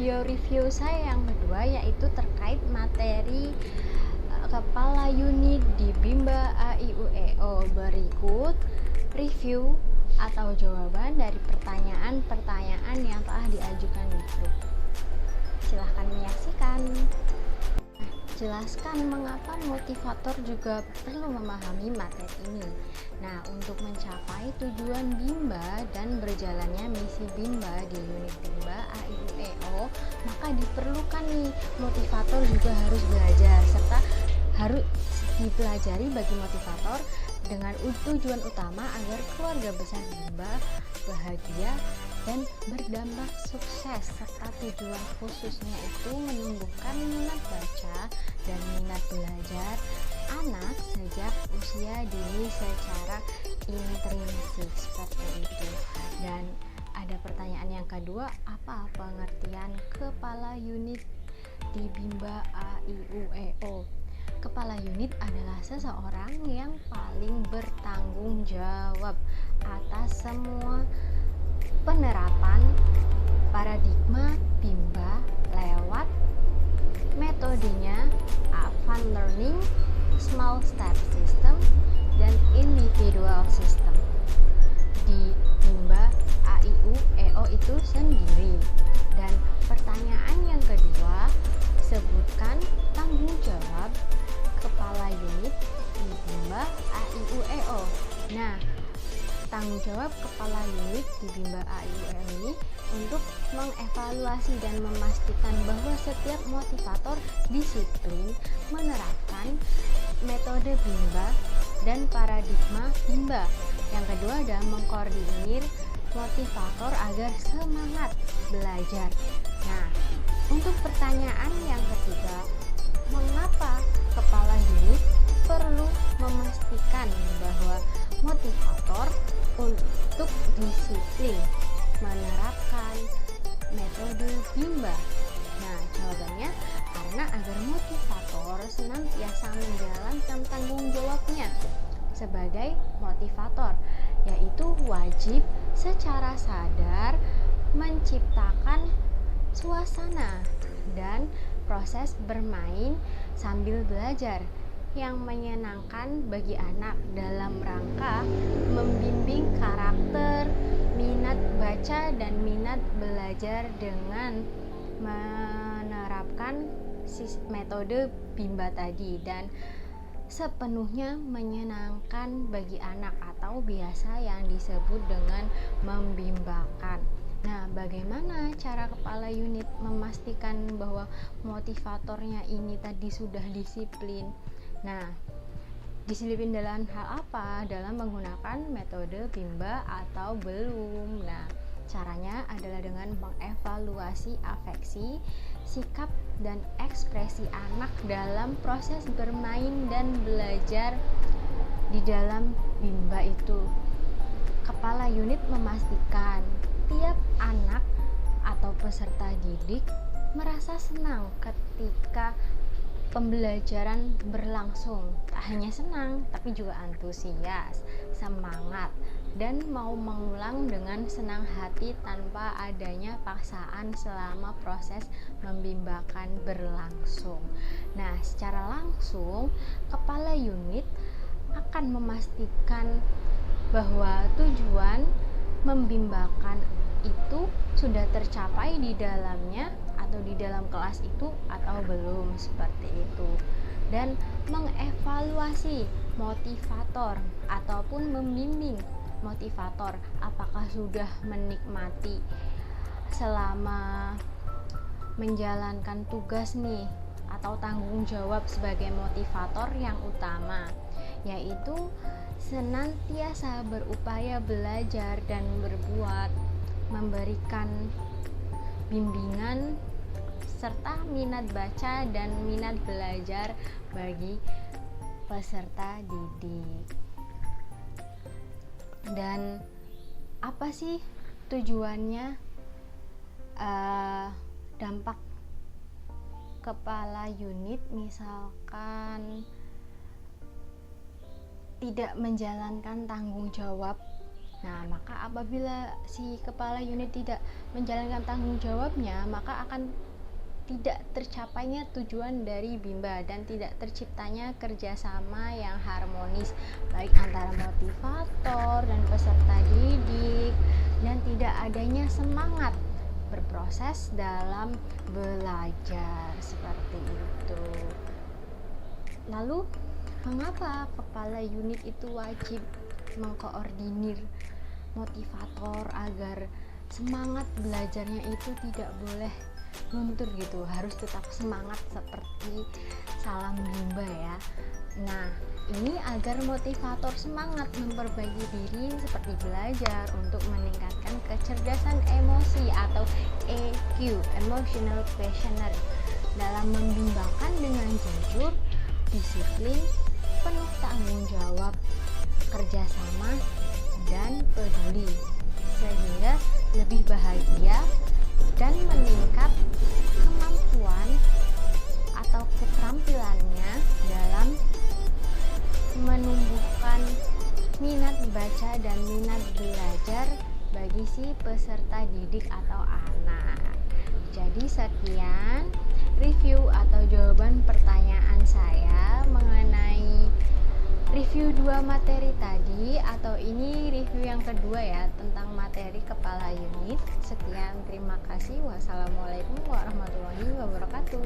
video review saya yang kedua, yaitu terkait materi kepala unit di Bimba AIUEO. Berikut review atau jawaban dari pertanyaan-pertanyaan yang telah diajukan di grup. Silahkan menyaksikan. Jelaskan mengapa motivator juga perlu memahami materi ini. Nah, untuk mencapai tujuan Bimba dan berjalannya misi Bimba di unit Bimba AIUEO, maka diperlukan nih motivator juga harus belajar, serta harus dipelajari bagi motivator dengan tujuan utama agar keluarga besar Bimba bahagia dan berdampak sukses, serta tujuan khususnya itu menumbuhkan minat baca dan minat belajar anak sejak usia dini secara intrinsik, seperti itu. Dan ada pertanyaan yang kedua, apa pengertian kepala unit di Bimba AIUEO? Kepala unit adalah seseorang yang paling bertanggung jawab atas semua penerapan paradigma Bimba lewat metodenya Advanced Learning, Small Step System, dan Individual System di Bimba AIUEO itu sendiri. Dan pertanyaan yang kedua, sebutkan tanggung jawab kepala unit di Bimba AIUEO. Nah, tanggung jawab kepala unit di Bimba AIUEO ini untuk mengevaluasi dan memastikan bahwa setiap motivator disiplin menerapkan metode Bimba dan paradigma Bimba. Yang kedua adalah mengkoordinir motivator agar semangat belajar. Nah, untuk pertanyaan yang ketiga, mengapa kepala unit perlu memastikan bahwa motivator untuk disiplin menerapkan metode Bimba? Nah, jawabannya karena agar motivator senantiasa menjalankan tanggung jawabnya sebagai motivator, yaitu wajib secara sadar menciptakan suasana dan proses bermain sambil belajar yang menyenangkan bagi anak dalam rangka membimbing karakter, minat baca, dan minat belajar dengan menerapkan metode Bimba tadi, dan sepenuhnya menyenangkan bagi anak atau biasa yang disebut dengan membimbakan. Nah, bagaimana cara kepala unit memastikan bahwa motivatornya ini tadi sudah disiplin? Nah, disiplin dalam hal apa? Dalam menggunakan metode Bimba atau belum? Nah, caranya adalah dengan mengevaluasi afeksi, sikap, dan ekspresi anak dalam proses bermain dan belajar di dalam Bimba itu. Kepala unit memastikan tiap anak atau peserta didik merasa senang ketika pembelajaran berlangsung. Tak hanya senang, tapi juga antusias, semangat, dan mau mengulang dengan senang hati tanpa adanya paksaan selama proses membimbakan berlangsung. Nah, secara langsung, kepala unit akan memastikan bahwa tujuan membimbakan itu sudah tercapai di dalamnya atau di dalam kelas itu atau belum, seperti itu. Dan mengevaluasi motivator ataupun membimbing motivator apakah sudah menikmati selama menjalankan tugas nih atau tanggung jawab sebagai motivator yang utama, yaitu senantiasa berupaya belajar dan berbuat, memberikan bimbingan serta minat baca dan minat belajar bagi peserta didik. Dan apa sih tujuannya dampak kepala unit misalkan tidak menjalankan tanggung jawab? Nah, maka apabila si kepala unit tidak menjalankan tanggung jawabnya, maka akan tidak tercapainya tujuan dari Bimba dan tidak terciptanya kerjasama yang harmonis baik antara motivator dan peserta didik, dan tidak adanya semangat berproses dalam belajar seperti itu. Lalu, mengapa kepala unit itu wajib mengkoordinir motivator agar semangat belajarnya itu tidak boleh luntur gitu, harus tetap semangat seperti salam Bimba ya. Nah, ini agar motivator semangat memperbaiki diri seperti belajar untuk meningkatkan kecerdasan emosi atau EQ, Emotional Questionnaire, dalam membimbakan dengan jujur, disiplin, penuh tanggung jawab, kerjasama, dan peduli, sehingga lebih bahagia dan meningkat kemampuan atau keterampilannya dalam menumbuhkan minat baca dan minat belajar bagi si peserta didik atau anak. Jadi sekian review atau jawaban pertanyaan saya mengenai review 2 materi tadi, atau ini review yang kedua ya tentang materi kepala unit. Sekian, terima kasih. Wassalamualaikum warahmatullahi wabarakatuh.